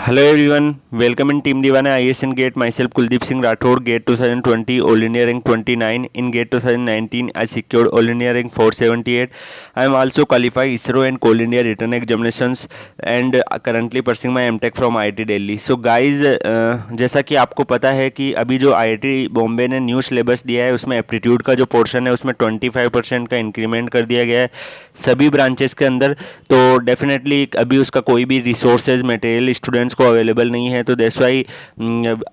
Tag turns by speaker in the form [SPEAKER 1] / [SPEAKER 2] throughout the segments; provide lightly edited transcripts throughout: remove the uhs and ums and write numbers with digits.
[SPEAKER 1] Hello everyone, welcome in Team Divana IS in GATE. Myself Kuldeep Singh Rathod, GATE 2020, All India rank 29. In GATE 2019, I secured All India rank 478. I am also qualified ISRO and Coal India written examinations and currently pursuing my MTech from IIT Delhi. So guys, जैसा कि आपको पता है कि अभी जो IIT Bombay ने new syllabus दिया है उसमें एप्टीट्यूड का जो पोर्शन है उसमें 25% का इंक्रीमेंट कर दिया गया है सभी ब्रांचेस के अंदर। तो डेफिनेटली अभी उसका कोई भी रिसोर्सेज मटेरियल स्टूडेंट्स को अवेलेबल नहीं है, तो that's why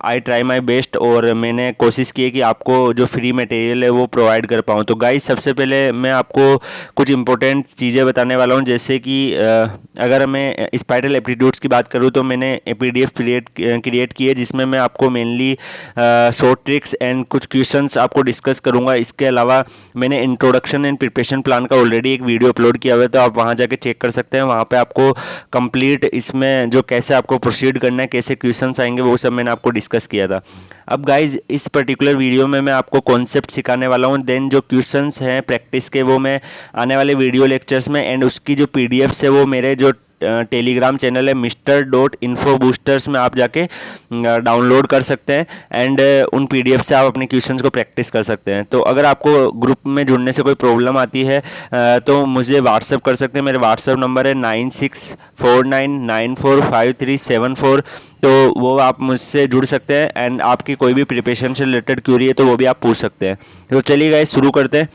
[SPEAKER 1] I try my best और मैंने कोशिश की है कि आपको जो फ्री मटेरियल है वो प्रोवाइड कर पाऊँ। तो गाइस सबसे पहले मैं आपको कुछ इंपॉर्टेंट चीज़ें बताने वाला हूँ, जैसे कि अगर मैं स्पाइरल एप्टीट्यूड्स की बात करूँ तो मैंने PDF क्रिएट की है जिसमें मैं आपको मेनली शॉर्ट ट्रिक्स एंड कुछ क्वेश्चंस आपको डिस्कस करूँगा। इसके अलावा मैंने इंट्रोडक्शन एंड प्रिपरेशन प्लान का ऑलरेडी एक वीडियो अपलोड किया हुआ है, तो आप वहाँ जाके चेक कर सकते हैं। वहाँ पे आपको कंप्लीट इसमें जो कैसे आपको प्रोसीड करना है, कैसे क्वेश्चंस आएंगे, वो सब मैंने आपको डिस्कस किया था। अब गाइज इस पर्टिकुलर वीडियो में मैं आपको कॉन्सेप्ट सिखाने वाला हूँ, देन जो क्वेश्चंस हैं प्रैक्टिस के वो मैं आने वाले वीडियो लेक्चर्स में, एंड उसकी जो PDFs है वो मेरे जो टेलीग्राम चैनल है Mr.Infobusters में आप जाके डाउनलोड कर सकते हैं एंड उन PDF से आप अपने क्वेश्चंस को प्रैक्टिस कर सकते हैं। तो अगर आपको ग्रुप में जुड़ने से कोई प्रॉब्लम आती है तो मुझे व्हाट्सअप कर सकते हैं। मेरे व्हाट्सअप नंबर है 9649945374। तो वो आप मुझसे जुड़ सकते हैं एंड आपकी कोई भी प्रिपरेशन से रिलेटेड क्यूरी है तो वो भी आप पूछ सकते हैं। तो चलिए गाइस शुरू करते हैं।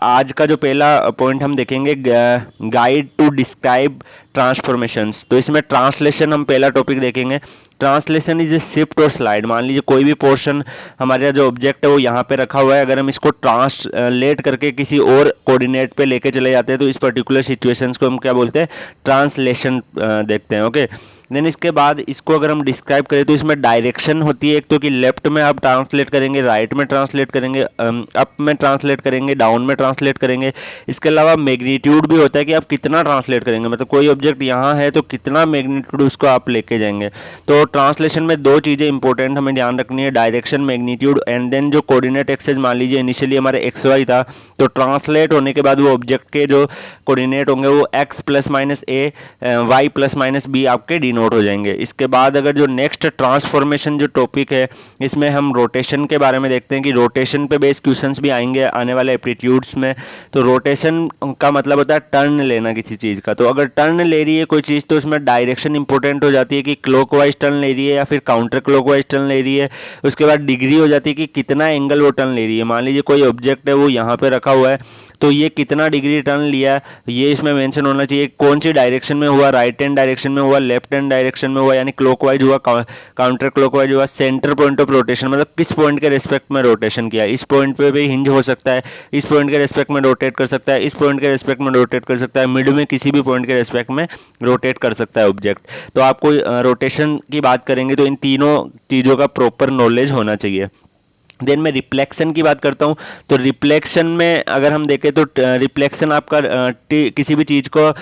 [SPEAKER 1] आज का जो पहला पॉइंट हम देखेंगे, गाइड टू डिस्क्राइब ट्रांसफॉर्मेशंस। तो इसमें ट्रांसलेशन हम पहला टॉपिक देखेंगे। ट्रांसलेशन इज ए शिफ्ट और स्लाइड। मान लीजिए कोई भी पोर्शन हमारा जो ऑब्जेक्ट है वो यहाँ पे रखा हुआ है, अगर हम इसको ट्रांसलेट करके किसी और कोऑर्डिनेट पे लेके चले जाते हैं तो इस पर्टिकुलर सिचुएशंस को हम क्या बोलते हैं, ट्रांसलेशन देखते हैं। ओके, देन इसके बाद इसको अगर हम डिस्क्राइब करें तो इसमें डायरेक्शन होती है एक तो, कि लेफ्ट में आप ट्रांसलेट करेंगे, राइट में ट्रांसलेट करेंगे, अप में ट्रांसलेट करेंगे, डाउन में ट्रांसलेट करेंगे। इसके अलावा मैग्नीट्यूड भी होता है कि आप कितना ट्रांसलेट करेंगे, मतलब कोई ऑब्जेक्ट यहाँ है तो कितना मैग्नीट्यूड उसको आप लेके जाएंगे। तो ट्रांसलेशन में दो चीज़ें इंपॉर्टेंट हमें ध्यान रखनी है, डायरेक्शन, मैग्नीट्यूड, एंड देन जो कोऑर्डिनेट एक्सेस मान लीजिए इनिशियली हमारे XY था, तो ट्रांसलेट होने के बाद वो ऑब्जेक्ट के जो कोऑर्डिनेट होंगे वो X ± A Y ± B आपके डिनोट हो जाएंगे। इसके बाद अगर जो नेक्स्ट ट्रांसफॉर्मेशन जो टॉपिक है इसमें हम रोटेशन के बारे में देखते हैं कि रोटेशन पे बेस्ड क्वेश्चंस भी आएंगे आने वाले एप्टीट्यूड्स में। तो रोटेशन का मतलब होता है टर्न लेना किसी चीज़ का। तो अगर टर्न ले रही है कोई चीज़ तो उसमें डायरेक्शन इंपॉर्टेंट हो जाती है कि क्लॉकवाइज टर्न ले रही है या फिर काउंटर क्लॉकवाइज टर्न ले रही है। उसके बाद डिग्री हो जाती है कि कितना एंगल वो टर्न ले रही है। मान लीजिए कोई ऑब्जेक्ट है वो यहाँ पे रखा हुआ है तो ये कितना डिग्री टर्न लिया ये इसमें मेंशन होना चाहिए, कौन सी डायरेक्शन में हुआ, राइट हैंड डायरेक्शन में हुआ, लेफ्ट हैंड डायरेक्शन में हुआ यानी क्लॉकवाइज हुआ, काउंटर क्लॉकवाइज हुआ, सेंटर पॉइंट ऑफ रोटेशन मतलब किस पॉइंट के रिस्पेक्ट में रोटेशन किया, इस पॉइंट पे भी हिंज हो सकता है, इस पॉइंट के रिस्पेक्ट में रोटेट कर सकता है, इस पॉइंट के रिस्पेक्ट में रोटेट कर सकता है, मिड में किसी भी पॉइंट के रिस्पेक्ट में रोटेट कर सकता है ऑब्जेक्ट। तो आपको रोटेशन की बात करेंगे तो इन तीनों चीज़ों का प्रॉपर नॉलेज होना चाहिए। देन मैं रिफ्लेक्शन की बात करता हूँ। तो रिफ्लेक्शन में अगर हम देखें तो रिफ्लेक्शन आपका किसी भी चीज़ को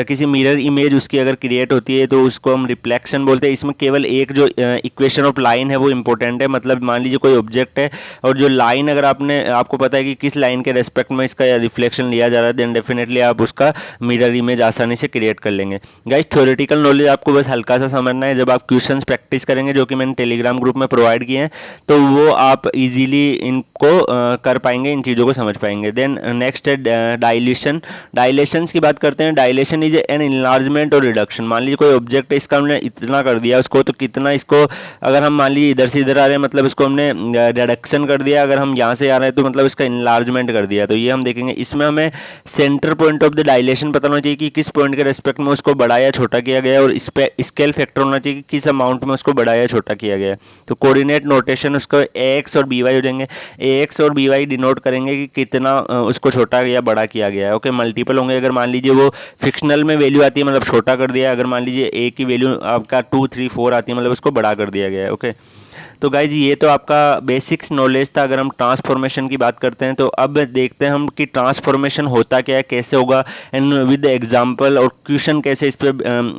[SPEAKER 1] किसी मिरर इमेज उसकी अगर क्रिएट होती है तो उसको हम रिफ्लेक्शन बोलते हैं। इसमें केवल एक जो इक्वेशन ऑफ लाइन है वो इंपॉर्टेंट है, मतलब मान लीजिए कोई ऑब्जेक्ट है और जो लाइन अगर आपको पता है कि किस लाइन के रेस्पेक्ट में इसका रिफ्लेक्शन लिया जा रहा है, देन डेफिनेटली आप उसका मिरर इमेज आसानी से क्रिएट कर लेंगे। गाइस थ्योरेटिकल नॉलेज आपको बस हल्का सा समझना है। जब आप क्वेश्चन प्रैक्टिस करेंगे जो कि मैंने टेलीग्राम ग्रुप में प्रोवाइड किए हैं तो वो आप इजीली इनको कर पाएंगे, इन चीज़ों को समझ पाएंगे। देन नेक्स्ट है डायलेशन। डायलेशंस की बात करते हैं। डायलेशन इज एन इनलार्जमेंट और रिडक्शन। मान लीजिए कोई ऑब्जेक्ट है, इसका हमने इतना कर दिया उसको, तो कितना इसको अगर हम मान लीजिए इधर से इधर आ रहे हैं मतलब इसको हमने रिडक्शन कर दिया, अगर हम यहाँ से आ रहे हैं तो मतलब इसका इनलार्जमेंट कर दिया। तो ये हम देखेंगे। इसमें हमें centre point of the dilation पता होना चाहिए कि किस पॉइंट के रेस्पेक्ट में उसको बड़ा या छोटा किया गया है, और इस पे स्केल फैक्टर होना चाहिए कि किस अमाउंट में उसको बड़ा या छोटा किया गया है। तो कोऑर्डिनेट नोटेशन उसको AX और BY हो जाएंगे। AX और BY डिनोट करेंगे कि कितना उसको छोटा या बड़ा किया गया है। ओके, मल्टीपल होंगे। अगर मान लीजिए वो फिक्शनल में वैल्यू आती है मतलब छोटा कर दिया है, अगर मान लीजिए A की वैल्यू आपका 2 3 4 आती है मतलब उसको बड़ा कर दिया गया है। ओके, तो गाइज ये तो आपका बेसिक्स नॉलेज था। अगर हम ट्रांसफॉर्मेशन की बात करते हैं तो अब देखते हैं हम कि ट्रांसफॉर्मेशन होता क्या है, कैसे होगा, एंड विद एग्जांपल और क्वेश्चन कैसे इस पर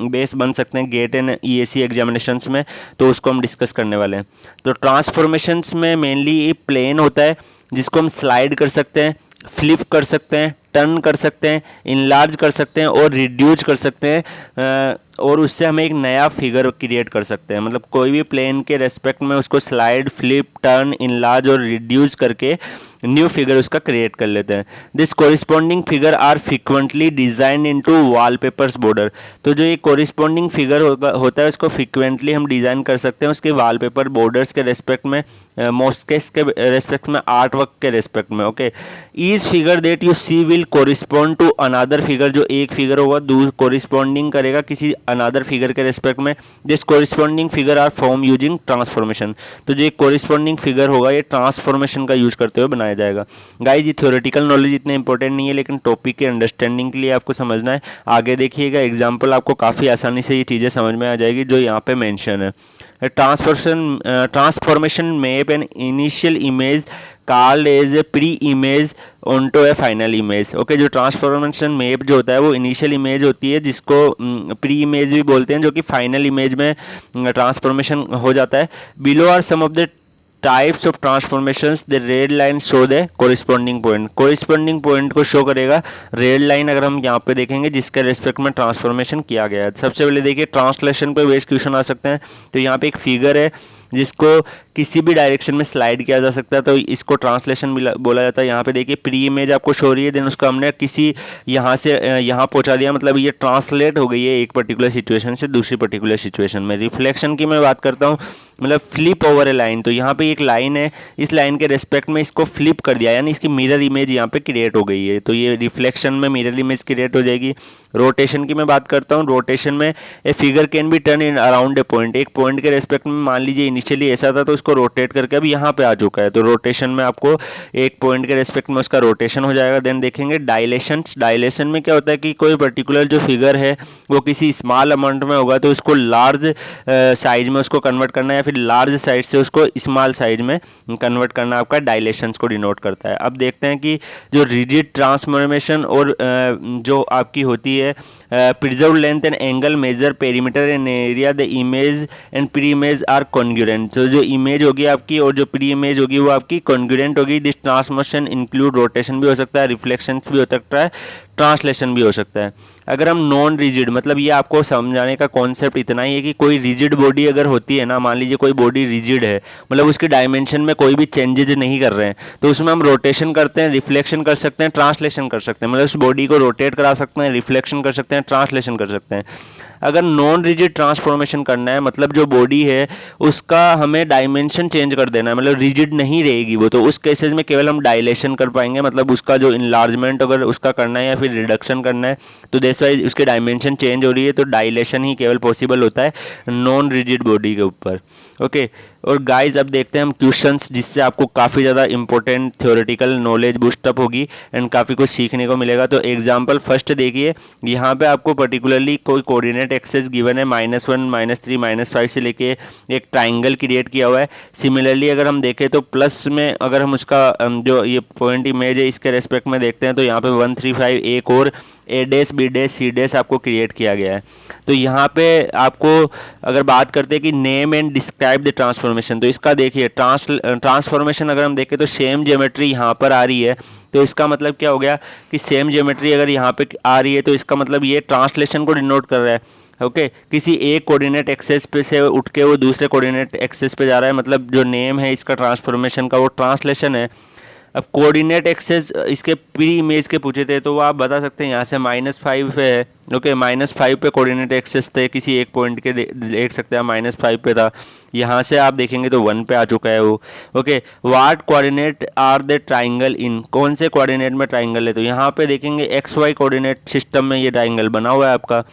[SPEAKER 1] बेस बन सकते हैं गेट एंड EAC एग्जामिनेशंस में, तो उसको हम डिस्कस करने वाले हैं। तो ट्रांसफॉर्मेशंस में मेनली ये प्लेन होता है जिसको हम स्लाइड कर सकते हैं, फ्लिप कर सकते हैं, टर्न कर सकते हैं, इनलार्ज कर सकते हैं और रिड्यूस कर सकते हैं और उससे हम एक नया फिगर क्रिएट कर सकते हैं। मतलब कोई भी प्लेन के रेस्पेक्ट में उसको स्लाइड, फ्लिप, टर्न, इनलार्ज और रिड्यूस करके न्यू फिगर उसका क्रिएट कर लेते हैं। This corresponding figure are frequently design into wallpapers border. तो जो ये कोरिस्पॉन्डिंग फिगर होता है उसको फ्रिक्वेंटली हम डिज़ाइन कर सकते हैं उसके वॉलपेपर बॉर्डर्स के रेस्पेक्ट में, मॉस्केस के रेस्पेक्ट में, आर्ट वर्क के रेस्पेक्ट में। Okay, each figure that you see will correspond to another figure. जो एक फिगर होगा कोरिस्पॉन्डिंग करेगा किसी अनदर फिगर के रेस्पेक्ट में। This corresponding figure are form using transformation. तो जो एक कोरिस्पॉन्डिंग फिगर होगा ये ट्रांसफॉर्मेशन का यूज करते हुए बनाया जाएगा। गाइज ये थ्योरेटिकल नॉलेज इतने इंपॉर्टेंट नहीं है, लेकिन टॉपिक के अंडरस्टैंडिंग के लिए आपको समझना है। आगे देखिएगा एग्जाम्पल, आपको काफ़ी आसानी से ये चीज़ें समझ में आ जाएगी जो यहाँ पे मेंशन है। Transformation map an initial image called as a pre image onto a final image. Okay, जो ट्रांसफॉर्मेशन मैप जो होता है वो इनिशियल इमेज होती है जिसको प्री इमेज भी बोलते हैं, जो कि फाइनल इमेज में ट्रांसफॉर्मेशन हो जाता है। Below are some of the types of transformations. The red line show the corresponding point. Corresponding point को शो करेगा रेड लाइन, अगर हम यहाँ पे देखेंगे जिसके रेस्पेक्ट में ट्रांसफॉर्मेशन किया गया है। सबसे पहले देखिए ट्रांसलेशन पे बेस्ड क्वेश्चन आ सकते हैं। तो यहाँ पे एक फिगर है जिसको किसी भी डायरेक्शन में स्लाइड किया जा सकता है, तो इसको ट्रांसलेशन बोला जाता है। यहाँ पे देखिए प्री इमेज आपको शो हो रही है, देन उसको हमने किसी यहाँ से यहाँ पहुँचा दिया, मतलब ये ट्रांसलेट हो गई है एक पर्टिकुलर सिचुएशन से दूसरी पर्टिकुलर सिचुएशन में। रिफ्लेक्शन की मैं बात करता हूँ, मतलब फ्लिप ओवर ए लाइन। तो यहाँ पे एक लाइन है, इस लाइन के रेस्पेक्ट में इसको फ्लिप कर दिया, यानी इसकी मिरर इमेज यहाँ पे क्रिएट हो गई है, तो ये रिफ्लेक्शन में मिरर इमेज क्रिएट हो जाएगी। रोटेशन की मैं बात करता हूँ, रोटेशन में a figure can be turn in around a point. एक पॉइंट के रेस्पेक्ट में मान लीजिए इनिशियली ऐसा था तो उसको रोटेट करके अब यहाँ पे आ चुका है, तो रोटेशन में आपको एक पॉइंट के रेस्पेक्ट में उसका रोटेशन हो जाएगा। देन देखेंगे डायलेशन। डायलेशन में क्या होता है कि कोई पर्टिकुलर जो फिगर है वो किसी स्मॉल अमाउंट में होगा तो उसको लार्ज साइज में उसको कन्वर्ट करना है, या फिर लार्ज साइज से उसको स्मॉल साइज में कन्वर्ट करना आपका डायलेशंस को डिनोट करता है। अब देखते हैं कि जो रिजिड ट्रांसफॉर्मेशन और जो आपकी होती है preserve length and angle measure perimeter and area the image and pre image are congruent. तो जो इमेज होगी आपकी और जो प्री इमेज होगी वो आपकी कॉन्ग्रुएंट होगी। दिस ट्रांसफॉर्मेशन इंक्लूड रोटेशन भी हो सकता है, रिफ्लेक्शंस भी हो सकता है, ट्रांसलेशन भी हो सकता है। अगर हम नॉन रिजिड, मतलब ये आपको समझाने का कॉन्सेप्ट इतना ही है कि कोई रिजिड बॉडी अगर होती है ना, मान लीजिए कोई बॉडी रिजिड है, मतलब उसके डायमेंशन में कोई भी चेंजेज नहीं कर रहे हैं, तो उसमें हम रोटेशन करते हैं, रिफ्लेक्शन कर सकते हैं, ट्रांसलेशन कर सकते हैं। मतलब उस बॉडी को रोटेट करा सकते हैं, रिफ्लेक्शन कर सकते हैं, ट्रांसलेशन कर सकते हैं। अगर नॉन रिजिड ट्रांसफॉर्मेशन करना है, मतलब जो बॉडी है उसका हमें डायमेंशन चेंज कर देना है, मतलब रिजिड नहीं रहेगी वो, तो उस केसेस में केवल हम डायलेशन कर पाएंगे, मतलब उसका जो इनलार्जमेंट अगर उसका करना है या फिर रिडक्शन करना है, तो दैट्स वाइज उसके डायमेंशन चेंज हो रही है, तो डायलेशन ही केवल पॉसिबल होता है नॉन रिजिड बॉडी के ऊपर। ओके, और गाइज अब देखते हैं हम क्वेश्चंस, जिससे आपको काफ़ी ज़्यादा इंपॉर्टेंट थ्योरेटिकल नॉलेज बूस्टअप होगी एंड काफ़ी कुछ सीखने को मिलेगा। तो एग्जांपल फर्स्ट देखिए, यहाँ पे आपको पर्टिकुलरली कोई कोऑर्डिनेट एक्सेस गिवन है -1, -3, -5 से लेके एक ट्राइंगल क्रिएट किया हुआ है। सिमिलरली अगर हम देखें तो प्लस में अगर हम उसका जो ये पॉइंट इमेज है इसके रेस्पेक्ट में देखते हैं तो यहाँ पे 1, 3, 5 एक और A dash B dash C dash आपको क्रिएट किया गया है। तो यहाँ पे आपको अगर बात करते हैं कि name and describe the transformation, तो इसका देखिए ट्रांसफॉर्मेशन अगर हम देखें तो सेम ज्योमेट्री यहाँ पर आ रही है, तो इसका मतलब क्या हो गया कि सेम ज्योमेट्री अगर यहाँ पे आ रही है तो इसका मतलब ये ट्रांसलेशन को डिनोट कर रहा है। ओके, किसी एक कोऑर्डिनेट एक्सेस पे से उठ के वो दूसरे कोऑर्डिनेट एक्सेस पे जा रहा है, मतलब जो नेम है इसका ट्रांसफॉर्मेशन का वो ट्रांसलेशन है। अब कोऑर्डिनेट एक्सेस इसके प्री इमेज के पूछे थे तो वो आप बता सकते हैं यहाँ से -5 पे है। ओके, -5 पे कोऑर्डिनेट एक्सेस थे, किसी एक पॉइंट के देख सकते हैं -5 पे था, यहाँ से आप देखेंगे तो 1 पे आ चुका है वो। Okay, what coordinate are the triangle in, कौन से कोऑर्डिनेट में ट्राइंगल है, तो यहाँ पे देखेंगे XY कोऑर्डिनेट सिस्टम में ये ट्राइंगल बना हुआ है आपका।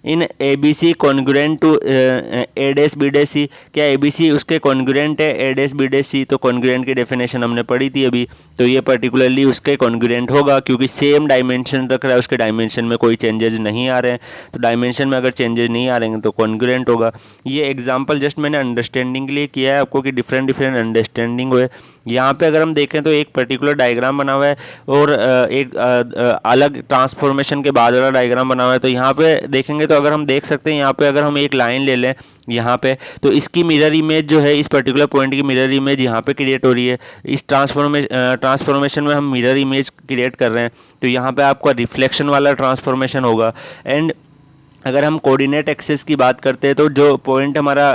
[SPEAKER 1] इन ABC congruent to A dash B dash C, क्या ABC उसके कॉन्ग्रुएंट है A dash B dash C, तो कॉन्ग्रुएंट की डेफिनेशन हमने पढ़ी थी अभी, तो ये पर्टिकुलरली उसके कॉन्ग्रुएंट होगा क्योंकि सेम डायमेंशन रख रहा है, उसके डायमेंशन में कोई चेंजेस नहीं आ रहे हैं, तो डायमेंशन में अगर चेंजेस नहीं आ रहे हैं तो कॉन्ग्रुएंट होगा। ये एग्जाम्पल जस्ट मैंने अंडरस्टैंडिंग के लिए किया है आपको कि डिफरेंट अंडरस्टैंडिंग हुए। यहाँ पे अगर हम देखें तो एक पर्टिकुलर डायग्राम बना हुआ है और एक अलग ट्रांसफॉर्मेशन के बाद वाला डायग्राम बना हुआ है, तो यहाँ पे देखेंगे तो अगर हम देख सकते हैं यहाँ पे अगर हम एक लाइन ले लें यहाँ पे, तो इसकी मिरर इमेज जो है इस पर्टिकुलर पॉइंट की मिरर इमेज यहाँ पे क्रिएट हो रही है। इस ट्रांसफॉर्मेशन में हम मिरर इमेज क्रिएट कर रहे हैं, तो यहाँ पे आपका रिफ्लेक्शन वाला ट्रांसफॉर्मेशन होगा। एंड अगर हम कोऑर्डिनेट एक्सिस की बात करते हैं तो जो पॉइंट हमारा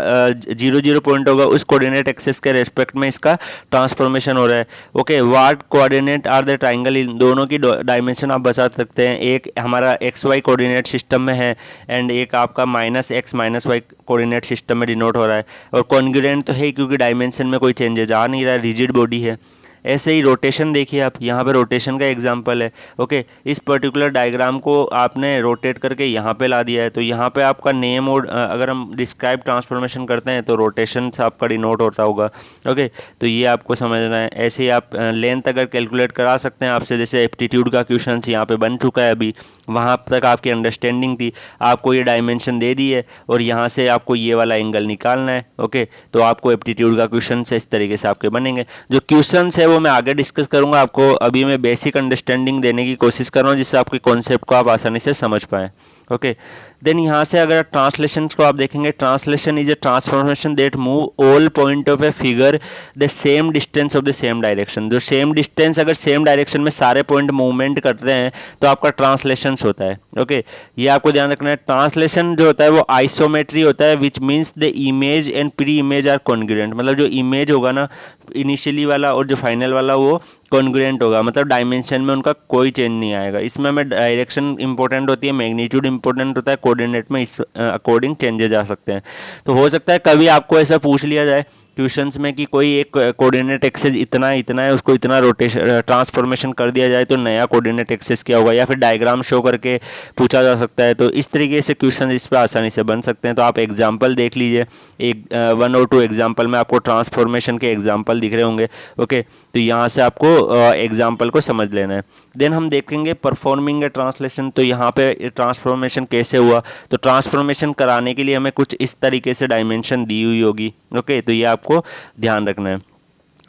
[SPEAKER 1] 0 0 पॉइंट होगा उस कोऑर्डिनेट एक्सिस के रेस्पेक्ट में इसका ट्रांसफॉर्मेशन हो रहा है। Okay, what coordinate are the triangle, इन दोनों की डायमेंशन आप बता सकते हैं। एक हमारा एक्स वाई कोऑर्डिनेट सिस्टम में है एंड एक आपका -x -y कोऑर्डिनेट सिस्टम में डिनोट हो रहा है। और कॉन्ग्रुएंट तो है क्योंकि डायमेंशन में कोई चेंजेज आ नहीं रहा है, रिजिड बॉडी है। ऐसे ही रोटेशन देखिए आप, यहाँ पे रोटेशन का एग्जांपल है। ओके, इस पर्टिकुलर डायग्राम को आपने रोटेट करके यहाँ पे ला दिया है, तो यहाँ पे आपका नेम और अगर हम डिस्क्राइब ट्रांसफॉर्मेशन करते हैं तो रोटेशन से आपका डिनोट होता होगा। ओके, तो ये आपको समझना है। ऐसे ही आप लेंथ अगर कैलकुलेट करा सकते हैं आपसे, जैसे एप्टीट्यूड का क्वेश्चन यहाँ पे बन चुका है अभी, वहाँ तक आपकी अंडरस्टैंडिंग थी, आपको ये डायमेंशन दे दी है और यहाँ से आपको ये वाला एंगल निकालना है। ओके, तो आपको एप्टीट्यूड का क्वेश्चन से इस तरीके से आपके बनेंगे। जो क्वेश्चन है वो मैं आगे डिस्कस करूँगा, आपको अभी मैं बेसिक अंडरस्टैंडिंग देने की कोशिश कर रहा हूँ जिससे आपके कॉन्सेप्ट को आप आसानी से समझ पाएँ। ओके, देन यहाँ से अगर ट्रांसलेशन को आप देखेंगे, translation is a transformation that move all point of a figure the same distance of the same direction. जो सेम डिस्टेंस अगर सेम डायरेक्शन में सारे पॉइंट मूवमेंट करते हैं तो आपका ट्रांसलेशन होता है। ओके, ये आपको ध्यान रखना है। ट्रांसलेशन जो होता है वो आइसोमेट्री होता है, which means the image and pre image are congruent. मतलब जो इमेज होगा ना इनिशियली वाला और जो फाइनल वाला वो कॉन्ग्रुएंट होगा, मतलब डायमेंशन में उनका कोई चेंज नहीं आएगा। इसमें हमें डायरेक्शन इंपॉर्टेंट होती है, मैग्नीट्यूड इंपॉर्टेंट होता है, कोऑर्डिनेट में इस अकॉर्डिंग चेंजेस आ सकते हैं। तो हो सकता है कभी आपको ऐसा पूछ लिया जाए क्वेश्चंस में कि कोई एक कोऑर्डिनेट एक्सिस इतना है, उसको इतना रोटेशन ट्रांसफॉर्मेशन कर दिया जाए तो नया कोऑर्डिनेट एक्सिस क्या होगा, या फिर डायग्राम शो करके पूछा जा सकता है। तो इस तरीके से क्वेश्चन इस पर आसानी से बन सकते हैं। तो आप एग्जाम्पल देख लीजिए, एक 1 और 2 एग्जाम्पल में आपको ट्रांसफॉर्मेशन के एग्जाम्पल दिख रहे होंगे। ओके, तो यहाँ से आपको एग्जाम्पल को समझ लेना है। देन हम देखेंगे परफॉर्मिंग ए ट्रांसलेशन। तो यहाँ पे ट्रांसफॉर्मेशन कैसे हुआ, तो ट्रांसफॉर्मेशन कराने के लिए हमें कुछ इस तरीके से डायमेंशन दी हुई होगी। ओके, तो ये आपको ध्यान रखना है।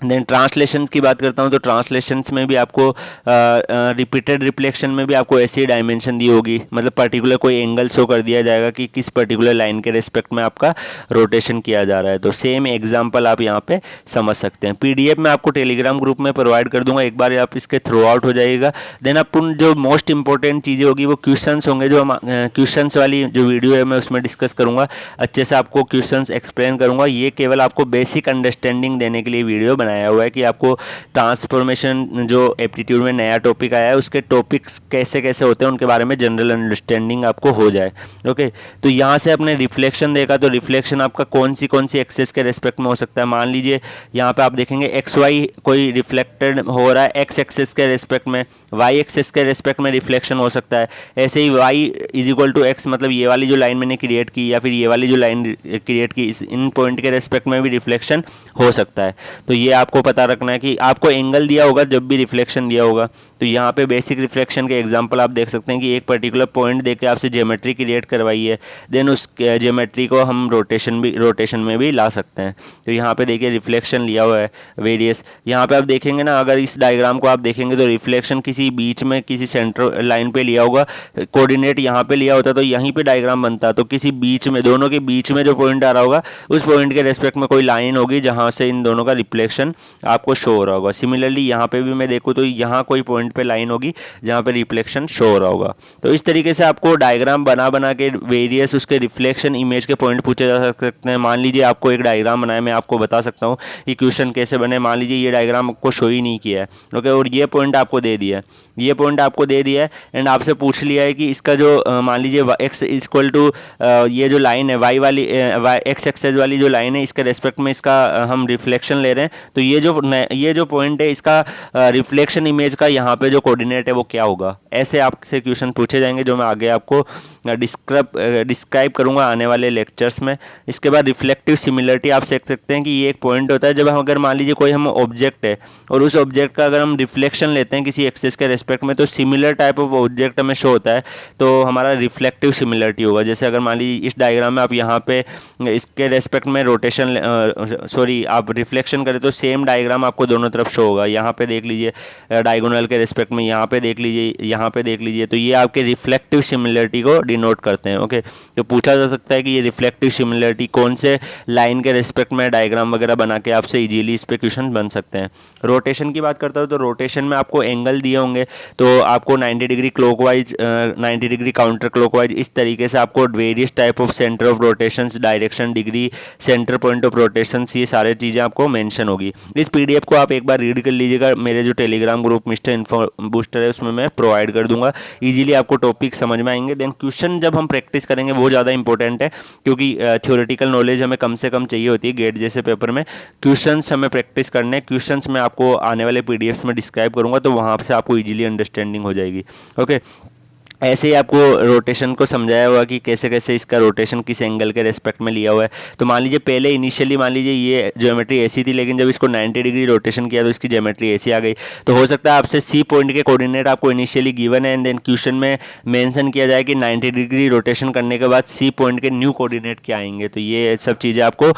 [SPEAKER 1] देन ट्रांसलेशन की बात करता हूँ तो ट्रांसलेशंस में भी आपको रिपीटेड रिफ्लेक्शन में भी आपको ऐसी डायमेंशन दी होगी, मतलब पर्टिकुलर कोई एंगल शो कर दिया जाएगा कि किस पर्टिकुलर लाइन के रिस्पेक्ट में आपका रोटेशन किया जा रहा है। तो सेम एग्जांपल आप यहाँ पे समझ सकते हैं। पीडीएफ में आपको टेलीग्राम ग्रुप में प्रोवाइड कर दूंगा, एक बार आप इसके थ्रू आउट हो जाइएगा। देन अपन जो मोस्ट इंपॉर्टेंट चीज़ें होगी वो क्वेश्चंस होंगे, जो क्वेश्चंस वाली जो वीडियो है मैं उसमें डिस्कस करूँगा, अच्छे से आपको क्वेश्चंस एक्सप्लेन करूँगा। ये केवल आपको बेसिक अंडरस्टैंडिंग देने के लिए वीडियो बनाया हुआ है कि आपको ट्रांसफॉर्मेशन जो एप्टीट्यूड में नया टॉपिक आया है उसके टॉपिक्स कैसे कैसे होते हैं उनके बारे में जनरल अंडरस्टैंडिंग आपको हो जाए। ओके, तो यहाँ से अपने रिफ्लेक्शन देखा, तो रिफ्लेक्शन आपका कौन सी एक्सेस के रेस्पेक्ट में हो सकता है। मान लीजिए यहाँ पे आप देखेंगे एक्स वाई कोई रिफ्लेक्टेड हो रहा है एक्स एक्सेस के रेस्पेक्ट में, वाई एक्सेस के रेस्पेक्ट में रिफ्लेक्शन हो सकता है। ऐसे ही y is equal to x, मतलब ये वाली जो लाइन मैंने क्रिएट की या फिर ये वाली जो लाइन क्रिएट की, इन पॉइंट के रेस्पेक्ट में भी रिफ्लेक्शन हो सकता है। तो ये आपको पता रखना है कि आपको एंगल दिया होगा जब भी रिफ्लेक्शन दिया होगा। तो यहाँ पे बेसिक रिफ्लेक्शन के एग्जांपल आप देख सकते हैं कि एक पर्टिकुलर पॉइंट देके आपसे ज्योमेट्री क्रिएट करवाई है, देन उस ज्योमेट्री को हम रोटेशन में भी ला सकते हैं। तो यहाँ पे देखिए रिफ्लेक्शन लिया हुआ है वेरियस। यहाँ पे आप देखेंगे ना, अगर इस डायग्राम को आप देखेंगे तो रिफ्लेक्शन किसी बीच में किसी सेंटर लाइन पे लिया होगा, कोऑर्डिनेट यहाँ पे लिया होता तो यहीं पे डायग्राम बनता। तो किसी बीच में, दोनों के बीच में जो पॉइंट आ रहा होगा उस पॉइंट के रेस्पेक्ट में कोई लाइन होगी जहाँ से इन दोनों का रिफ्लेक्शन आपको शो हो रहा होगा। सिमिलरली यहाँ पे भी मैं देखूँ तो यहाँ कोई पॉइंट पे लाइन होगी जहाँ पे रिफ्लेक्शन शो हो रहा होगा। तो इस तरीके से आपको डायग्राम बना के वेरियस उसके रिफ्लेक्शन इमेज के पॉइंट पूछे जा सकते हैं। मान लीजिए आपको एक डायग्राम बनाया, मैं आपको बता सकता हूँ कि क्वेश्चन कैसे बने। मान लीजिए ये डायग्राम आपको शो ही नहीं किया है, ओके, और ये पॉइंट आपको दे दिया है, ये पॉइंट आपको दे दिया है एंड आपसे पूछ लिया है कि इसका जो मान लीजिए एक्स इक्वल टू ये जो लाइन है वाई वाली एक्स एक्सेस वाली जो लाइन है, इसके रेस्पेक्ट में इसका हम रिफ्लेक्शन ले रहे हैं। तो ये जो पॉइंट है इसका रिफ्लेक्शन इमेज का यहाँ पे जो कोऑर्डिनेट है वो क्या होगा। ऐसे आपसे क्वेश्चन पूछे जाएंगे जो मैं आगे आपको डिस्क्राइब करूँगा आने वाले लेक्चर्स में। इसके बाद रिफ्लेक्टिव सिमिलरिटी आप देख सकते हैं कि ये एक पॉइंट होता है जब हम अगर मान लीजिए कोई हम ऑब्जेक्ट है और उस ऑब्जेक्ट का अगर हम रिफ्लेक्शन लेते हैं किसी एक्सिस के रेस्पेक्ट में, तो सिमिलर टाइप ऑफ ऑब्जेक्ट हमें शो होता है, तो हमारा रिफ्लेक्टिव सिमिलरिटी होगा। जैसे अगर मान लीजिए इस डायग्राम में आप यहाँ पे इसके रेस्पेक्ट में रोटेशन आप रिफ्लेक्शन करें तो सेम डायग्राम आपको दोनों तरफ शो होगा। यहाँ पे देख लीजिए डायगोनल के रिस्पेक्ट में, यहाँ पे देख लीजिए, यहाँ पे देख लीजिए, तो ये आपके रिफ्लेक्टिव सिमिलरिटी को डिनोट करते हैं। ओके, तो पूछा जा सकता है कि ये रिफ्लेक्टिव सिमिलरिटी कौन से लाइन के रिस्पेक्ट में, डायग्राम वगैरह बना के आपसे इजीली इस पे क्वेश्चन बन सकते हैं। रोटेशन की बात करता हूँ तो रोटेशन में आपको एंगल दिए होंगे, तो आपको 90 degree clockwise, 90 degree counter clockwise, इस तरीके से आपको various type of centre of rotations, direction, degree, centre point of rotations, ये सारे चीज़ें आपको मेंशन होगी। इस पीडीएफ को आप एक बार रीड कर लीजिएगा, मेरे जो Telegram group mister info booster है उसमें मैं प्रोवाइड कर दूंगा। इजीली आपको टॉपिक समझ में आएंगे। देन क्वेश्चन जब हम प्रैक्टिस करेंगे वो ज़्यादा इंपॉर्टेंट है, क्योंकि थ्योरेटिकल नॉलेज हमें कम से कम चाहिए होती है गेट जैसे पेपर में। क्वेश्चंस हमें प्रैक्टिस करने हैं, क्वेश्चंस मैं आपको आने वाले पीडीएफ में डिस्क्राइब करूंगा, तो वहाँ से आपको इजीली अंडरस्टैंडिंग हो जाएगी। ओके, ऐसे ही आपको रोटेशन को समझाया हुआ कि कैसे कैसे इसका रोटेशन किस एंगल के रेस्पेक्ट में लिया हुआ है। तो मान लीजिए पहले इनिशियली मान लीजिए ये ज्योमेट्री ऐसी थी, लेकिन जब इसको 90 डिग्री रोटेशन किया तो इसकी ज्योमेट्री ऐसी आ गई। तो हो सकता है आपसे सी पॉइंट के कोऑर्डिनेट आपको इनिशियली गिवन है, एंड देन क्वेश्चन में मेंशन किया जाए कि 90 डिग्री रोटेशन करने के बाद सी पॉइंट के न्यू कोऑर्डिनेट क्या आएंगे। तो ये सब चीज़ें आपको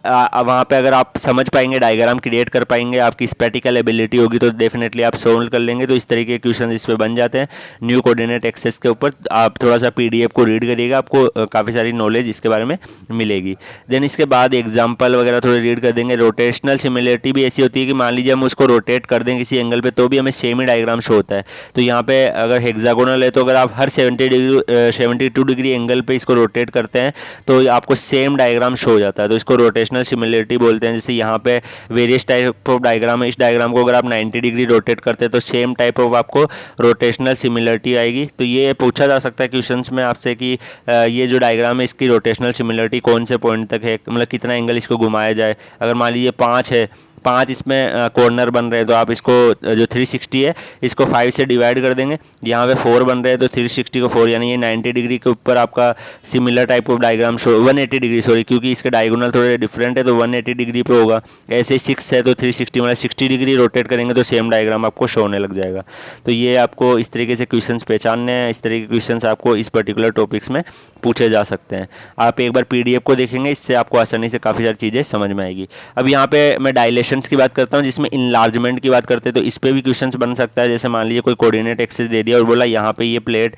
[SPEAKER 1] वहाँ पे अगर आप समझ पाएंगे, डायग्राम क्रिएट कर पाएंगे, आपकी स्पैटिकल एबिलिटी होगी, तो डेफिनेटली आप सोल्व कर लेंगे। तो इस तरीके के क्वेश्चन इस पे बन जाते हैं न्यू कोऑर्डिनेट एक्सेस के ऊपर। आप थोड़ा सा पीडीएफ को रीड करिएगा, आपको काफ़ी सारी नॉलेज इसके बारे में मिलेगी। देन इसके बाद एग्जाम्पल वगैरह थोड़े रीड कर देंगे। रोटेशनल सिमिलरिटी भी ऐसी होती है कि मान लीजिए हम उसको रोटेट कर दें किसी एंगल पे, तो भी हमें सेम ही डायग्राम शो होता है। तो यहाँ पे अगर हेक्सागोनल है, तो अगर आप हर 72 डिग्री एंगल पे इसको रोटेट करते हैं तो आपको सेम डायग्राम शो हो जाता है। तो इसको रोटेशनल सिमिलरिटी बोलते हैं। जैसे यहाँ पे वेरियस टाइप ऑफ डायग्राम है, इस डायग्राम को अगर आप 90 डिग्री रोटेट करते हैं तो सेम टाइप ऑफ आपको रोटेशनल सिमिलरिटी आएगी। तो ये पूछा जा सकता है क्वेश्चंस में आपसे कि ये जो डायग्राम है इसकी रोटेशनल सिमिलरिटी कौन से पॉइंट तक है, मतलब कितना एंगल इसको घुमाया जाए। अगर मान लीजिए 5 है, 5 इसमें कॉर्नर बन रहे हैं, तो आप इसको जो 360 है इसको 5 से डिवाइड कर देंगे। यहाँ पे 4 बन रहे हैं तो 360 को 4, यानी ये 90 डिग्री के ऊपर आपका similar type of diagram show, 180 degree sorry, क्योंकि इसके डायगोनल थोड़े डिफरेंट है तो 180 डिग्री पे होगा। ऐसे 6 है तो 360, मतलब 60 डिग्री रोटेट करेंगे तो सेम डायग्राम आपको शो होने लग जाएगा। तो ये आपको इस तरीके से क्वेश्चन पहचानने हैं, इस तरीके के क्वेश्चन आपको इस पर्टिकुलर टॉपिक्स में पूछे जा सकते हैं। आप एक बार पीडीएफ को देखेंगे, इससे आपको आसानी से काफ़ी सारी चीज़ें समझ में आएगी। अब यहाँ पे मैं डायलेशंस की बात करता हूँ, जिसमें इनलार्जमेंट की बात करते हैं, तो इस पर भी क्वेश्चंस बन सकता है। जैसे मान लीजिए कोई कोऑर्डिनेट एक्सेस दे दिया और बोला यहाँ पे ये प्लेट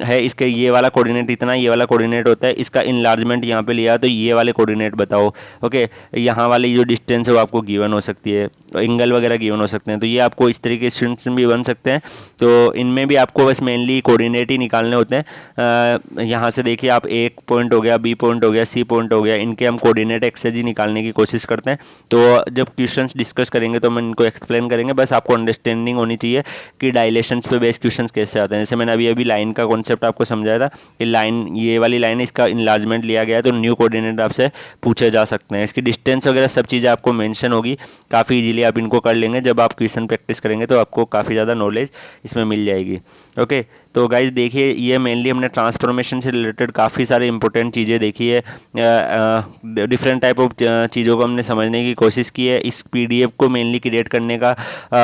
[SPEAKER 1] है, इसके ये वाला कोऑर्डिनेट इतना, ये वाला कोऑर्डिनेट होता है, इसका इनलार्जमेंट यहाँ पे लिया तो ये वाले कोऑर्डिनेट बताओ। ओके, यहाँ वाली जो डिस्टेंस है वो आपको गिवन हो सकती है, एंगल वगैरह गिवन हो सकते हैं। तो ये आपको इस तरीके के क्वेश्चन भी बन सकते हैं। तो इनमें भी आपको बस मेनली कोऑर्डिनेट ही निकालने होते हैं। यहाँ से देखिए आप, ए पॉइंट हो गया, बी पॉइंट हो गया, सी पॉइंट हो गया, इनके हम कोऑर्डिनेट एक्सेस ही निकालने की कोशिश करते हैं। तो जब क्वेश्चंस डिस्कस करेंगे तो हम इनको एक्सप्लेन करेंगे, बस आपको अंडरस्टैंडिंग होनी चाहिए कि डायलेशंस पे बेस्ड क्वेश्चंस कैसे आते हैं। जैसे मैंने अभी लाइन का कॉन्सेप्ट आपको समझाया था कि लाइन, ये वाली लाइन है, इसका इनलार्जमेंट लिया गया है तो न्यू कोऑर्डिनेट आपसे पूछे जा सकते हैं। इसकी डिस्टेंस वगैरह सब चीज़ें आपको मेंशन होगी, काफ़ी इजीली आप इनको कर लेंगे। जब आप क्वेश्चन प्रैक्टिस करेंगे तो आपको काफ़ी ज़्यादा नॉलेज इसमें मिल जाएगी। ओके, तो गाइज देखिए, ये मेनली हमने ट्रांसफॉर्मेशन से रिलेटेड काफ़ी सारे इंपॉर्टेंट चीज़ें देखी है, डिफरेंट टाइप ऑफ चीज़ों को हमने समझने की कोशिश की है। इस पीडीएफ को मेनली क्रिएट करने का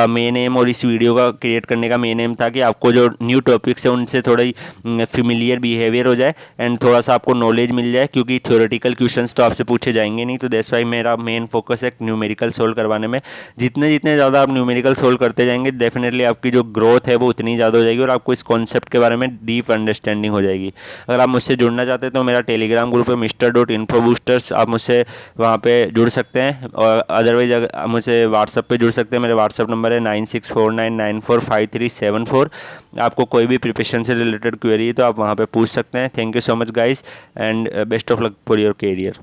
[SPEAKER 1] मेन एम, और इस वीडियो का क्रिएट करने का मेन एम था कि आपको जो न्यू टॉपिक्स है उनसे थोड़ी फेमिलियर बिहेवियर हो जाए एंड थोड़ा सा आपको नॉलेज मिल जाए, क्योंकि थ्योरेटिकल क्वेश्चंस तो आपसे पूछे जाएंगे नहीं। तो दैट्स वाई मेरा मेन फोकस है न्यूमेरिकल सोल्व करवाने में। जितने ज़्यादा आप न्यूमेरिकल सोल्व करते जाएंगे, डेफिनेटली आपकी जो ग्रोथ है वो उतनी ज़्यादा हो जाएगी और आपको इस कॉन्सेप्ट के बारे में डीप अंडरस्टैंडिंग हो जाएगी। अगर आप मुझसे जुड़ना चाहते हैं तो मेरा टेलीग्राम ग्रुप है mr.infobusters, आप मुझसे वहाँ पे जुड़ सकते हैं। और अदरवाइज आप मुझसे व्हाट्सअप पे जुड़ सकते हैं। मेरे व्हाट्सअप नंबर है 9649945374। आपको कोई भी प्रिपरेशन से रिलेटेड क्वेरी है तो आप वहाँ पे पूछ सकते हैं। Thank you so much guys, and best of luck for your career.